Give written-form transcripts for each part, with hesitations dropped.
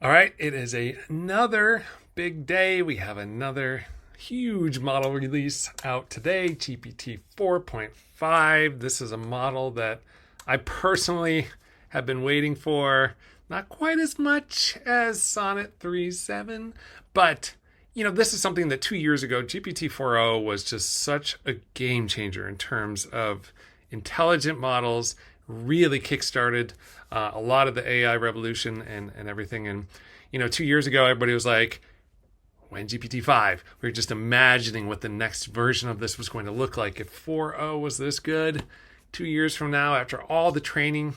All right, it is another big day. We have another huge model release out today, GPT-4.5. This is a model that I personally have been waiting for, not quite as much as Sonnet 3.7, but this is something that 2 years ago, GPT-4.0 was just such a game changer in terms of intelligent models, really kickstarted a lot of the AI revolution and everything. And, 2 years ago, everybody was like, when GPT-5? We were just imagining what the next version of this was going to look like. If 4.0 was this good, 2 years from now, after all the training,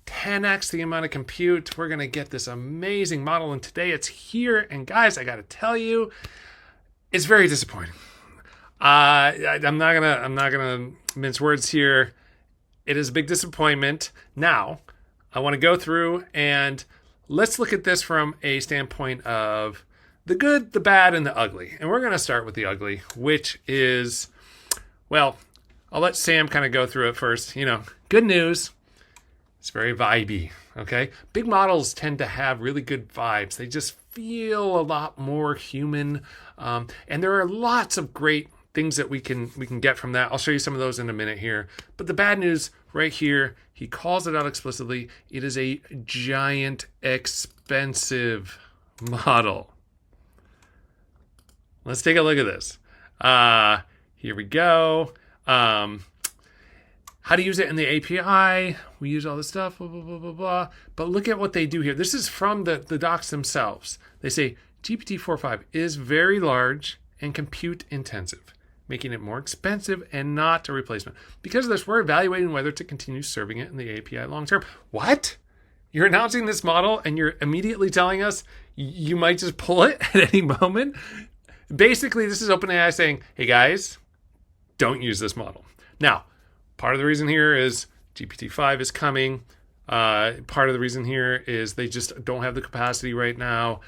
10x the amount of compute, we're going to get this amazing model. And today it's here. And guys, I got to tell you, it's very disappointing. I'm not gonna mince words here. It is a big disappointment. Now, I want to go through and let's look at this from a standpoint of the good, the bad, and the ugly. And we're going to start with the ugly, which is, well, I'll let Sam kind of go through it first. Good news. It's very vibey, okay? Big models tend to have really good vibes. They just feel a lot more human. And there are lots of great things that we can get from that. I'll show you some of those in a minute here. But the bad news right here, he calls it out explicitly. It is a giant, expensive model. Let's take a look at this. Here we go. How to use it in the API. We use all this stuff, blah, blah, blah, blah, blah. But look at what they do here. This is from the docs themselves. They say GPT-4.5 is very large and compute intensive, making it more expensive and not a replacement. Because of this, we're evaluating whether to continue serving it in the API long term. What? You're announcing this model and you're immediately telling us you might just pull it at any moment? Basically, this is OpenAI saying, hey guys, don't use this model. Now, part of the reason here is GPT-5 is coming. Part of the reason here is they just don't have the capacity right now.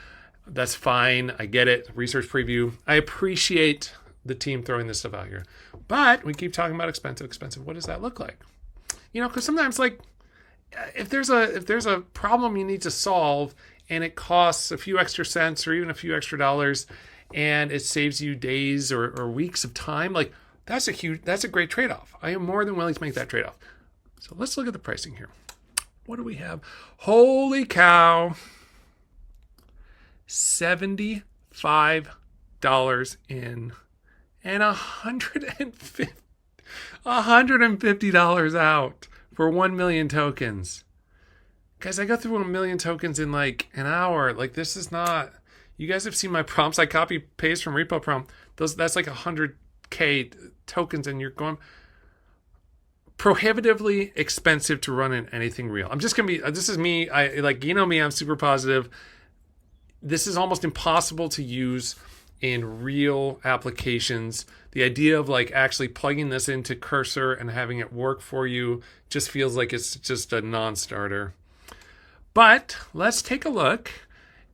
That's fine. I get it. Research preview. I appreciate the team throwing this stuff out here. But we keep talking about expensive. What does that look like? Because sometimes, like, if there's a problem you need to solve and it costs a few extra cents or even a few extra dollars and it saves you days or weeks of time, like, that's a great trade-off. I am more than willing to make that trade-off. So let's look at the pricing here. What do we have? Holy cow. $75 in and $150 out for 1 million tokens. Guys, I go through 1 million tokens in like an hour. Like, this is not, you guys have seen my prompts. I copy paste from repo prompt. That's like 100K tokens, and you're going prohibitively expensive to run in anything real. I'm just gonna be, this is me. Me, I'm super positive. This is almost impossible to use in real applications. The idea of like actually plugging this into Cursor and having it work for you just feels like it's just a non-starter. But let's take a look,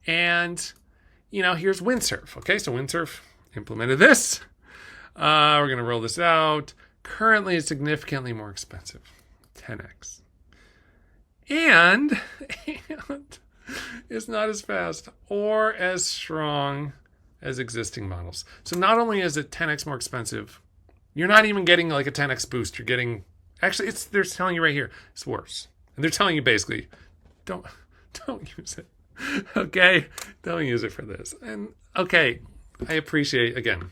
and here's Windsurf. Okay, so Windsurf implemented this. We're going to roll this out. Currently, it's significantly more expensive, 10x. And it's not as fast or as strong as existing models. So not only is it 10x more expensive, you're not even getting like a 10x boost. You're getting, actually, they're telling you right here, it's worse. And they're telling you basically, don't use it. Okay? Don't use it for this. And okay, I appreciate, again,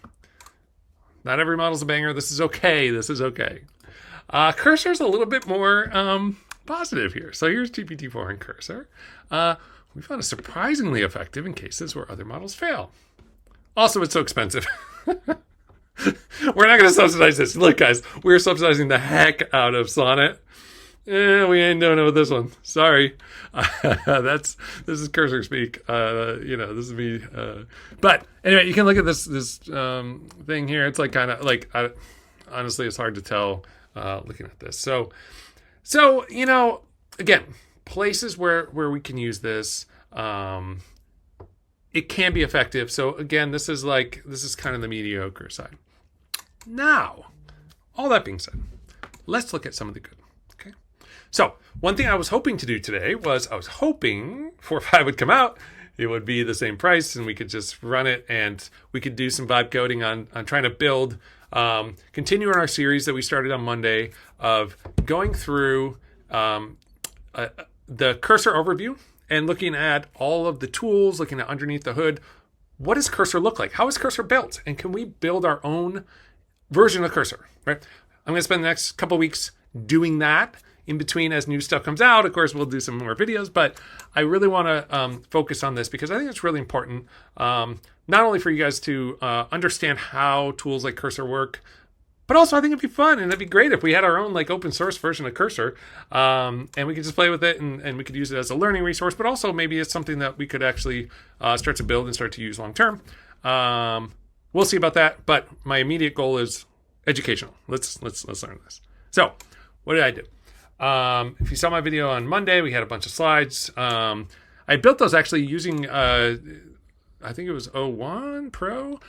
not every model's a banger. This is okay. Cursor's a little bit more positive here. So here's GPT-4 and Cursor. We found it surprisingly effective in cases where other models fail. Also, it's so expensive. We're not going to subsidize this. Look, guys, we're subsidizing the heck out of Sonnet. We ain't doing it with this one. Sorry. This is Cursor speak. This is me. But anyway, you can look at this thing here. It's like kind of like, honestly, it's hard to tell looking at this. So again, places where we can use this, it can be effective. So again, this is kind of the mediocre side. Now, all that being said, let's look at some of the good. So one thing I was hoping to do today was I was hoping 4.5 would come out it would be the same price, and we could just run it, and we could do some vibe coding on trying to build, continue on our series that we started on Monday of going through the cursor overview and looking at all of the tools, looking at underneath the hood. What does cursor look like? How is cursor built? And can we build our own version of cursor, right? I'm going to spend the next couple weeks doing that. In between, as new stuff comes out, of course, we'll do some more videos, but I really want to focus on this because I think it's really important, not only for you guys to understand how tools like cursor work, but also I think it'd be fun and it'd be great if we had our own like open source version of cursor, and we could just play with it and we could use it as a learning resource, but also maybe it's something that we could actually start to build and start to use long term. We'll see about that, but my immediate goal is educational. Let's learn this. So, what did I do? If you saw my video on Monday, we had a bunch of slides. I built those actually using, I think it was 01 Pro.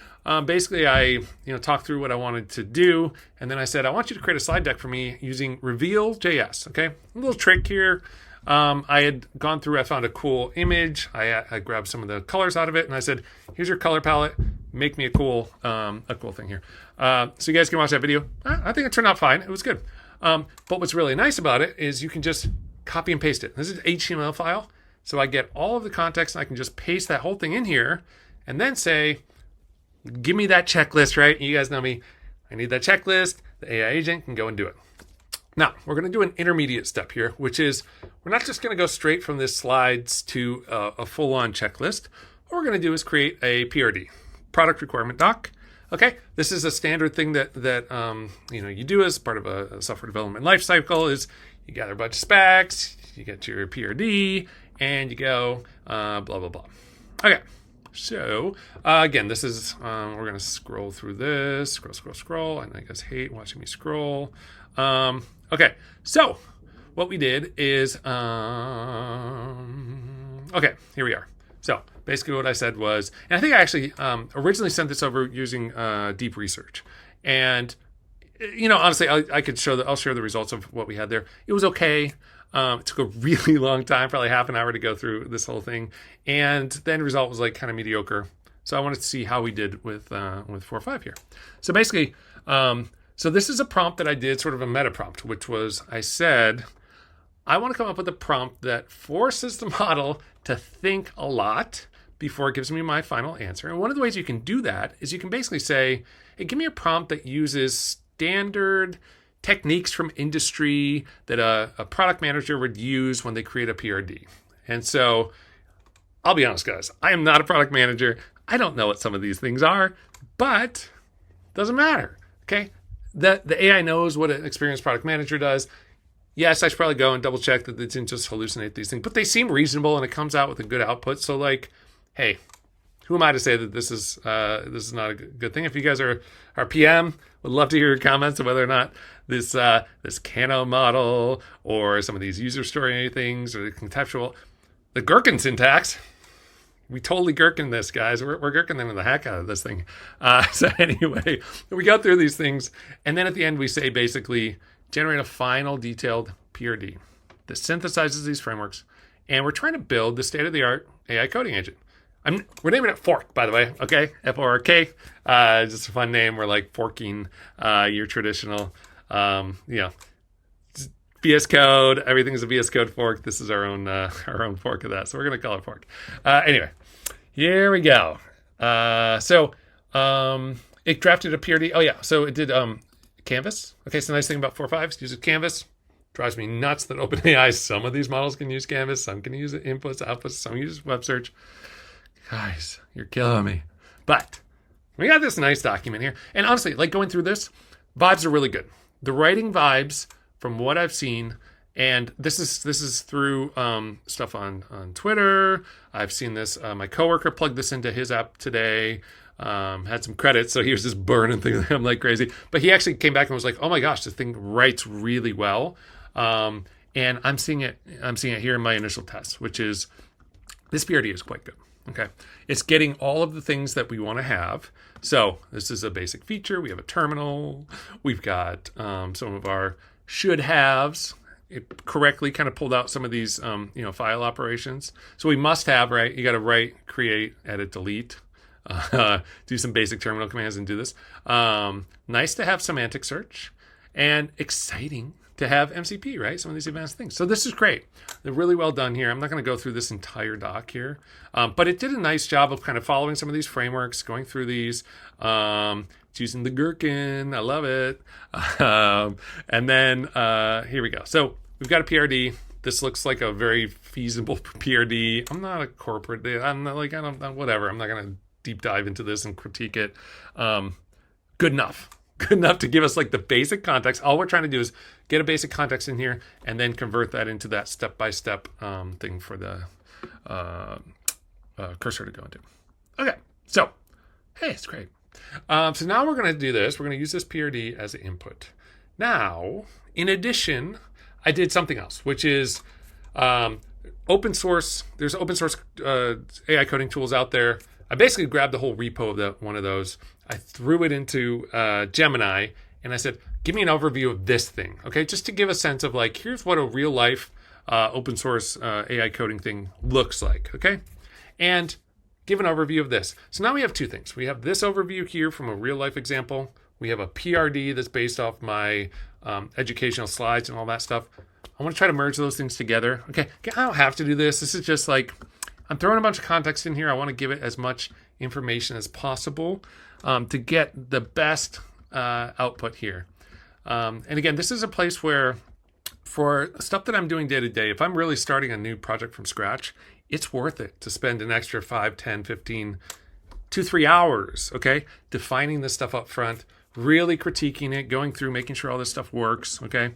Basically, I talked through what I wanted to do, and then I said, I want you to create a slide deck for me using Reveal.js. Okay, a little trick here. I had gone through, I found a cool image. I grabbed some of the colors out of it, and I said, here's your color palette. Make me a cool thing here. So you guys can watch that video. I think it turned out fine. It was good. But what's really nice about it is you can just copy and paste it. This is an HTML file. So I get all of the context and I can just paste that whole thing in here and then say, give me that checklist, right? You guys know me. I need that checklist. The AI agent can go and do it. Now, we're going to do an intermediate step here, which is we're not just going to go straight from this slides to a full-on checklist. What we're going to do is create a PRD, product requirement doc. Okay, this is a standard thing that you do as part of a software development lifecycle. Is you gather a bunch of specs, you get your PRD, and you go blah blah blah. Okay, so again, this is we're gonna scroll through this, scroll. I know you guys hate watching me scroll. Okay, so what we did is okay, here we are. So basically what I said was, and I think I actually originally sent this over using deep research. And, honestly, I'll share the results of what we had there. It was okay. It took a really long time, probably half an hour to go through this whole thing. And the end result was like kind of mediocre. So I wanted to see how we did with 4.5 here. So basically, so this is a prompt that I did, sort of a meta prompt, which was I said, I want to come up with a prompt that forces the model to think a lot before it gives me my final answer. And one of the ways you can do that is you can basically say, hey, give me a prompt that uses standard techniques from industry that a product manager would use when they create a PRD. And so I'll be honest, guys, I am not a product manager. I don't know what some of these things are, but it doesn't matter. Okay. The AI knows what an experienced product manager does. Yes, I should probably go and double check that they didn't just hallucinate these things, but they seem reasonable and it comes out with a good output. So like, hey, who am I to say that this is not a good thing? If you guys are PM, would love to hear your comments on whether or not this Kano model or some of these user story things or the contextual, the Gherkin syntax. We totally gherkin this, guys. We're gherkin them the heck out of this thing. So anyway, we go through these things, and then at the end we say basically generate a final detailed PRD that synthesizes these frameworks, and we're trying to build the state-of-the-art AI coding agent. We're naming it Fork, by the way. Okay, F-O-R-K. Just a fun name. We're like forking your traditional, VS Code. Everything's a VS Code fork. This is our own fork of that. So we're gonna call it Fork. Anyway, here we go. It drafted a PRD. Oh yeah, so it did Canvas. Okay, so the nice thing about 4.5 uses Canvas. Drives me nuts that OpenAI, some of these models can use Canvas, some can use inputs, outputs, some use web search. Guys, you're killing me. But we got this nice document here. And honestly, like going through this, vibes are really good. The writing vibes from what I've seen, and this is through stuff on Twitter. I've seen this. My coworker plugged this into his app today. Had some credits, so here's this burning thing. I'm like crazy. But he actually came back and was like, oh my gosh, this thing writes really well. And I'm seeing it here in my initial test, which is this PRD is quite good. Okay. It's getting all of the things that we want to have. So this is a basic feature. We have a terminal. We've got some of our should haves it correctly kind of pulled out some of these, file operations. So we must have, right? You got to write, create, edit, delete, do some basic terminal commands and do this. Nice to have semantic search, and exciting to have MCP, right? Some of these advanced things. So this is great. They're really well done here. I'm not going to go through this entire doc here, but it did a nice job of kind of following some of these frameworks, going through these, it's using the gherkin. I love it. And then here we go. So we've got a PRD. This looks like a very feasible PRD. I'm not a corporate. I'm not like, whatever. I'm not going to deep dive into this and critique it. Good enough. Good enough to give us like the basic context. All we're trying to do is get a basic context in here and then convert that into that step-by-step thing for the cursor to go into. Okay, so, hey, it's great. So now we're going to do this. We're going to use this PRD as an input. Now, in addition, I did something else, which is open source. There's open source AI coding tools out there. I basically grabbed the whole repo of one of those. I threw it into Gemini, and I said, give me an overview of this thing, okay? Just to give a sense of like, here's what a real life open source AI coding thing looks like, okay? And give an overview of this. So now we have two things. We have this overview here from a real life example. We have a PRD that's based off my educational slides and all that stuff. I want to try to merge those things together. Okay, I don't have to do this. This is just like, I'm throwing a bunch of context in here. I want to give it as much information as possible to get the best output here. And again, this is a place where for stuff that I'm doing day to day, if I'm really starting a new project from scratch, it's worth it to spend an extra 5, 10, 15, 2, 3 hours, okay? Defining this stuff up front, really critiquing it, going through, making sure all this stuff works, okay?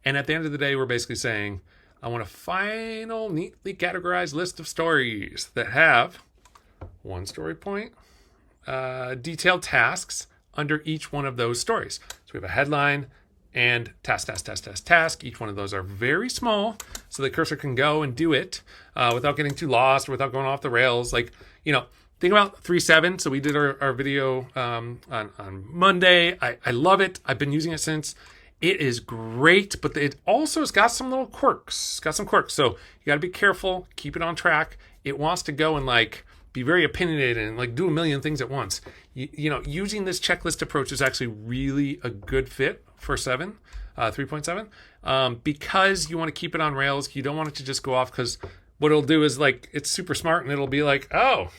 And at the end of the day, we're basically saying, I want a final, neatly categorized list of stories that have one story point, detailed tasks under each one of those stories. So we have a headline and task. Each one of those are very small, so the cursor can go and do it without getting too lost or without going off the rails. Like, think about 3.7. So we did our video on Monday. I love it. I've been using it since. It is great, but it also has got some little quirks. So you got to be careful, keep it on track. It wants to go and like be very opinionated and like do a million things at once. Using this checklist approach is actually really a good fit for 3.7 because you want to keep it on rails. You don't want it to just go off, because what it'll do is like, it's super smart and it'll be like, oh,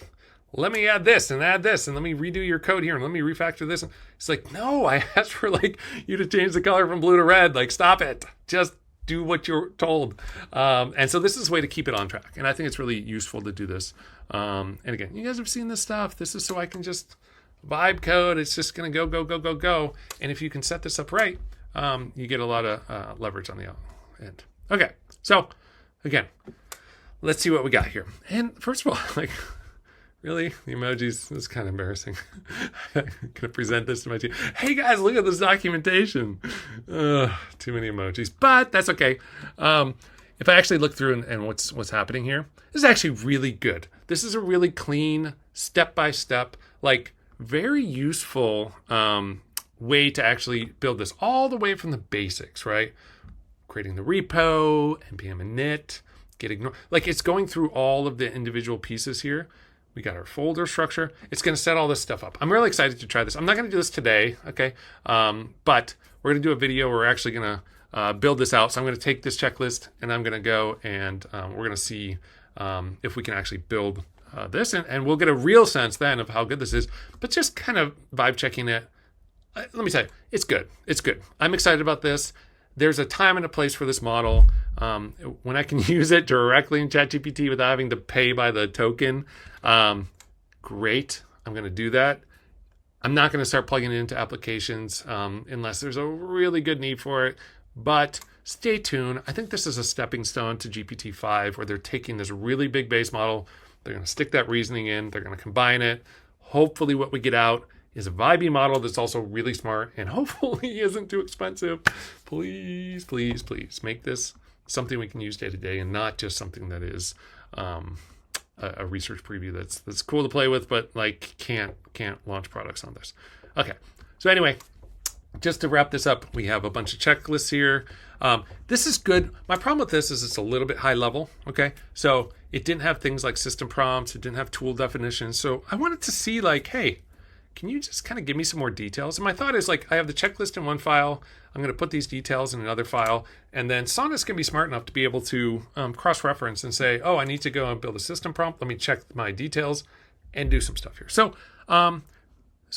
let me add this and let me redo your code here and let me refactor this. It's like, no, I asked for like you to change the color from blue to red. Like, stop it. Just do what you're told. And so this is a way to keep it on track. And I think it's really useful to do this. And again, you guys have seen this stuff. This is so I can just vibe code. It's just going to go. And if you can set this up right, you get a lot of leverage on the end. Okay. So again, let's see what we got here. And first of all, like, really? The emojis? This is kind of embarrassing. I'm going to present this to my team. Hey guys, look at this documentation. Too many emojis, but that's okay. If I actually look through and what's happening here, this is actually really good. This is a really clean, step-by-step, like very useful way to actually build this all the way from the basics, right? Creating the repo, npm init, like it's going through all of the individual pieces here. We got our folder structure. It's going to set all this stuff up. I'm really excited to try this. I'm not going to do this today, okay? But we're going to do a video where we're actually going to build this out. So I'm going to take this checklist and I'm going to go and we're going to see if we can actually build this. And we'll get a real sense then of how good this is. But just kind of vibe checking it. Let me tell you, it's good. It's good. I'm excited about this. There's a time and a place for this model. When I can use it directly in ChatGPT without having to pay by the token, great. I'm going to do that. I'm not going to start plugging it into applications unless there's a really good need for it. But stay tuned. I think this is a stepping stone to GPT-5, where they're taking this really big base model. They're going to stick that reasoning in. They're going to combine it. Hopefully what we get out is a vibey model that's also really smart and hopefully isn't too expensive. Please, please, please make this something we can use day to day and not just something that is a research preview that's cool to play with, but like can't launch products on this. Okay, so anyway, just to wrap this up, we have a bunch of checklists here. This is good. My problem with this is it's a little bit high level. Okay, so it didn't have things like system prompts. It didn't have tool definitions. So I wanted to see like, hey, can you just kind of give me some more details? And my thought is like, I have the checklist in one file. I'm going to put these details in another file. And then Sonnet's going to be smart enough to be able to cross-reference and say, oh, I need to go and build a system prompt. Let me check my details and do some stuff here. So I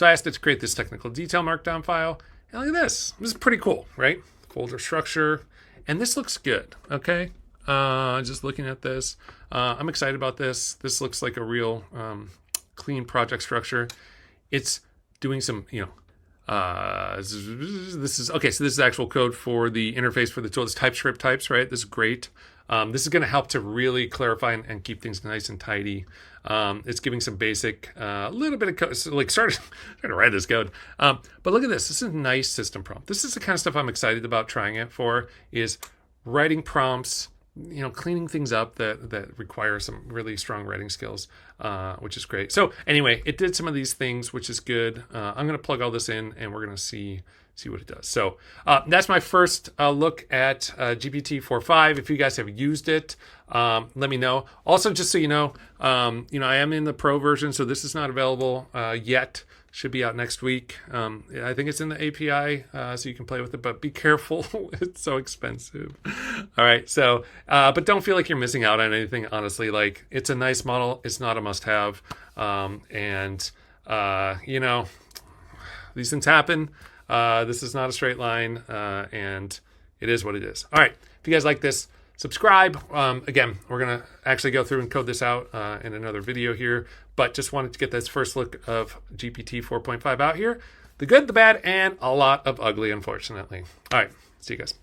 asked it to create this technical detail markdown file. And look at this. This is pretty cool, right? Folder structure. And this looks good, okay? Just looking at this. I'm excited about this. This looks like a real clean project structure. It's doing some, this is, okay, so this is actual code for the interface for the tool. It's TypeScript types, right? This is great. This is going to help to really clarify and keep things nice and tidy. It's giving some basic, a little bit of code, so like starting to write this code. But look at this. This is a nice system prompt. This is the kind of stuff I'm excited about trying it for, is writing prompts, cleaning things up that require some really strong writing skills, which is great. So anyway, it did some of these things, which is good. I'm going to plug all this in and we're going to see what it does. So that's my first look at GPT-4.5. If you guys have used it, let me know. Also, just so you know, I am in the pro version, so this is not available yet. Should be out next week. I think it's in the API, so you can play with it, but be careful. It's so expensive. All right, so, but don't feel like you're missing out on anything, honestly. Like, it's a nice model. It's not a must-have. These things happen. This is not a straight line, and it is what it is. All right, if you guys like this, subscribe. Again, we're going to actually go through and code this out in another video here, but just wanted to get this first look of GPT 4.5 out here. The good, the bad, and a lot of ugly, unfortunately. All right, see you guys.